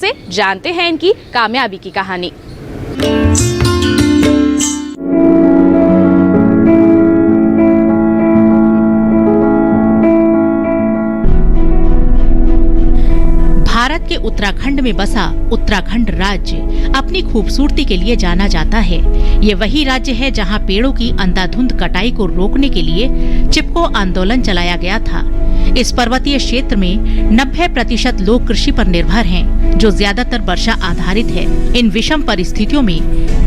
से जानते हैं इनकी कामयाबी की कहानी। भारत के उत्तराखंड में बसा उत्तराखंड राज्य अपनी खूबसूरती के लिए जाना जाता है। ये वही राज्य है जहां पेड़ों की अंधाधुंध कटाई को रोकने के लिए चिपको आंदोलन चलाया गया था। इस पर्वतीय क्षेत्र में 90% लोग कृषि पर निर्भर हैं, जो ज्यादातर वर्षा आधारित है। इन विषम परिस्थितियों में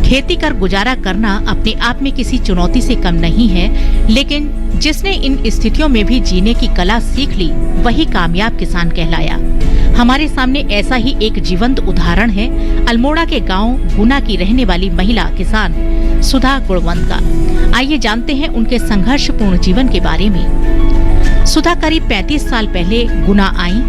खेती कर गुजारा करना अपने आप में किसी चुनौती से कम नहीं है, लेकिन जिसने इन स्थितियों में भी जीने की कला सीख ली, वही कामयाब किसान कहलाया। हमारे सामने ऐसा ही एक जीवंत उदाहरण है अल्मोड़ा के गांव गुना की रहने वाली महिला किसान सुधा गुणवंत का। आइए जानते हैं उनके संघर्षपूर्ण जीवन के बारे में। सुधा करीब 35 साल पहले गुना आई।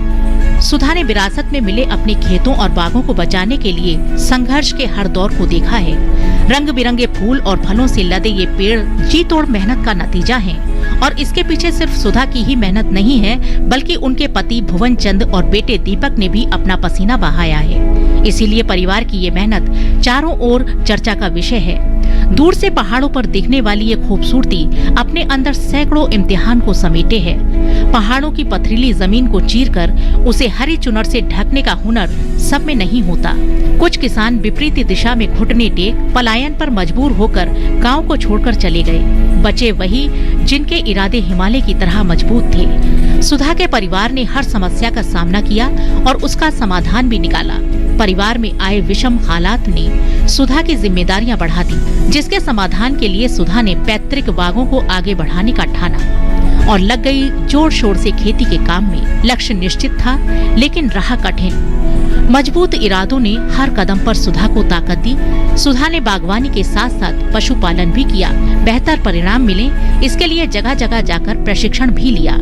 सुधा ने विरासत में मिले अपने खेतों और बागों को बचाने के लिए संघर्ष के हर दौर को देखा है। रंग बिरंगे फूल और फलों से लदे ये पेड़ जी तोड़ मेहनत का नतीजा है, और इसके पीछे सिर्फ सुधा की ही मेहनत नहीं है, बल्कि उनके पति भुवन चंद और बेटे दीपक ने भी अपना पसीना बहाया है। इसीलिए परिवार की ये मेहनत चारों ओर चर्चा का विषय है। दूर से पहाड़ों पर दिखने वाली ये खूबसूरती अपने अंदर सैकड़ों इम्तिहान को समेटे है। पहाड़ों की पथरीली जमीन को चीरकर उसे हरी चुनर से ढकने का हुनर सब में नहीं होता। कुछ किसान विपरीत दिशा में घुटने टेक पलायन पर मजबूर होकर गांव को छोड़कर चले गए। बचे वही जिनके इरादे हिमालय की तरह मजबूत थे। सुधा के परिवार ने हर समस्या का सामना किया और उसका समाधान भी निकाला। परिवार में आए विषम हालात ने सुधा की जिम्मेदारियां बढ़ा दी, जिसके समाधान के लिए सुधा ने पैतृक बागों को आगे बढ़ाने का ठाना और लग गई जोर शोर से खेती के काम में। लक्ष्य निश्चित था, लेकिन राह कठिन। मजबूत इरादों ने हर कदम पर सुधा को ताकत दी। सुधा ने बागवानी के साथ साथ पशुपालन भी किया। बेहतर परिणाम मिले, इसके लिए जगह जगह जाकर प्रशिक्षण भी लिया।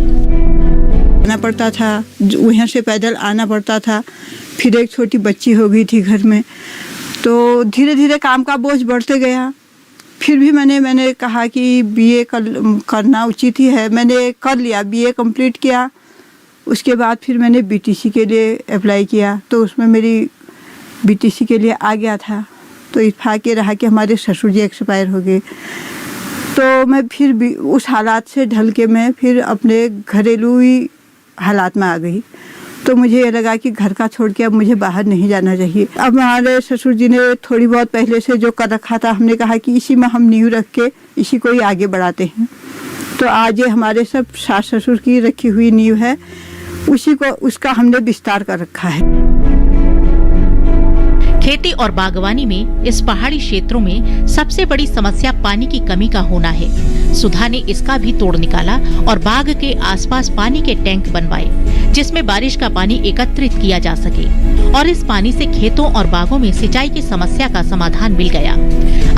आना पड़ता था, वहाँ से पैदल आना पड़ता था। फिर एक छोटी बच्ची हो गई थी घर में, तो धीरे धीरे काम का बोझ बढ़ते गया। फिर भी मैंने कहा कि बीए करना उचित ही है। मैंने कर लिया, बीए कंप्लीट किया। उसके बाद फिर मैंने बीटीसी के लिए अप्लाई किया, तो उसमें मेरी बीटीसी के लिए आ गया था। तो इत्तेफाक ये रहा कि हमारे ससुर जी एक्सपायर हो गए। तो मैं फिर भी उस हालात से ढल के मैं फिर अपने घरेलू हालात में आ गई। तो मुझे ये लगा कि घर का छोड़ के अब मुझे बाहर नहीं जाना चाहिए। अब हमारे ससुर जी ने थोड़ी बहुत पहले से जो कर रखा था, हमने कहा कि इसी में हम नींव रख के इसी को ही आगे बढ़ाते हैं। तो आज ये हमारे सब सास ससुर की रखी हुई नींव है, उसी को उसका हमने विस्तार कर रखा है। खेती और बागवानी में इस पहाड़ी क्षेत्रों में सबसे बड़ी समस्या पानी की कमी का होना है। सुधा ने इसका भी तोड़ निकाला और बाग के आसपास पानी के टैंक बनवाए, जिसमें बारिश का पानी एकत्रित किया जा सके, और इस पानी से खेतों और बागों में सिंचाई की समस्या का समाधान मिल गया।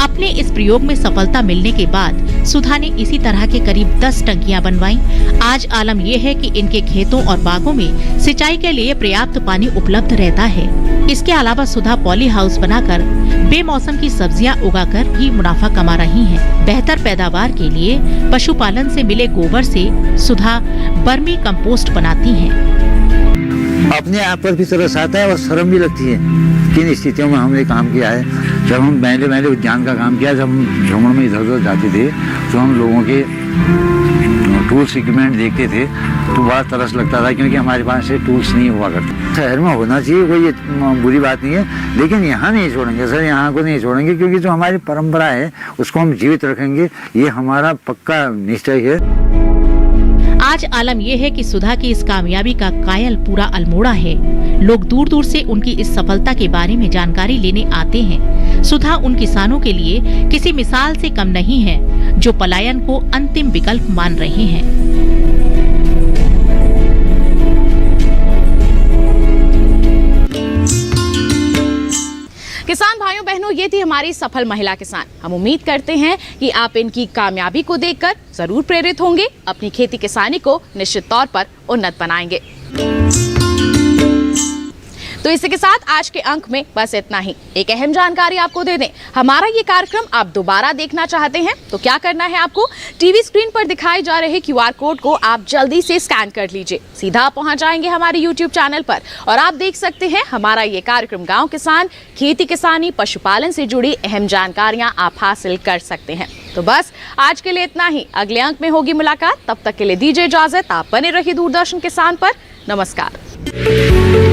अपने इस प्रयोग में सफलता मिलने के बाद सुधा ने इसी तरह के करीब 10 टंकियां बनवाई। आज आलम यह है कि इनके खेतों और बागों में सिंचाई के लिए पर्याप्त पानी उपलब्ध रहता है। इसके अलावा सुधा पॉली हाउस बनाकर बेमौसम की सब्जियां उगाकर भी मुनाफा कमा रही हैं। बेहतर पैदावार के लिए पशुपालन से मिले गोबर से सुधा वर्मी कंपोस्ट बनाती हैं। अपने आप पर भी तरस आता है और शर्म भी लगती है। किन स्थितियों में हमने काम किया है। जब हम पहले उद्यान का काम किया, जब हम भ्रमण में इधर उधर जाते थे, तो हम लोगों के टूल्स इक्विपमेंट देखते थे तो बड़ा तरस लगता था, क्योंकि हमारे पास से टूल्स नहीं हुआ करते। शहर में होना चाहिए, कोई बुरी बात नहीं है, लेकिन यहाँ नहीं छोड़ेंगे सर, यहाँ को नहीं छोड़ेंगे, क्योंकि जो हमारी परंपरा है उसको हम जीवित रखेंगे। ये हमारा पक्का निश्चय है। आज आलम यह है कि सुधा की इस कामयाबी का कायल पूरा अल्मोड़ा है। लोग दूर दूर से उनकी इस सफलता के बारे में जानकारी लेने आते हैं। सुधा उन किसानों के लिए किसी मिसाल से कम नहीं है, जो पलायन को अंतिम विकल्प मान रहे हैं। किसान भाइयों बहनों, ये थी हमारी सफल महिला किसान। हम उम्मीद करते हैं कि आप इनकी कामयाबी को देखकर जरूर प्रेरित होंगे, अपनी खेती किसानी को निश्चित तौर पर उन्नत बनाएंगे। तो इसी के साथ आज के अंक में बस इतना ही। एक अहम जानकारी आपको दे दें, हमारा ये कार्यक्रम आप दोबारा देखना चाहते हैं तो क्या करना है आपको, टीवी स्क्रीन पर दिखाए जा रहे QR कोड को आप जल्दी से स्कैन कर लीजिए, सीधा पहुंच जाएंगे हमारे YouTube चैनल पर और आप देख सकते हैं हमारा ये कार्यक्रम गांव किसान, खेती किसानी, पशुपालन से जुड़ी अहम जानकारियां आप हासिल कर सकते हैं। तो बस आज के लिए इतना ही, अगले अंक में होगी मुलाकात, तब तक के लिए दीजिए इजाजत। आप बने रहिए दूरदर्शन किसान पर। नमस्कार।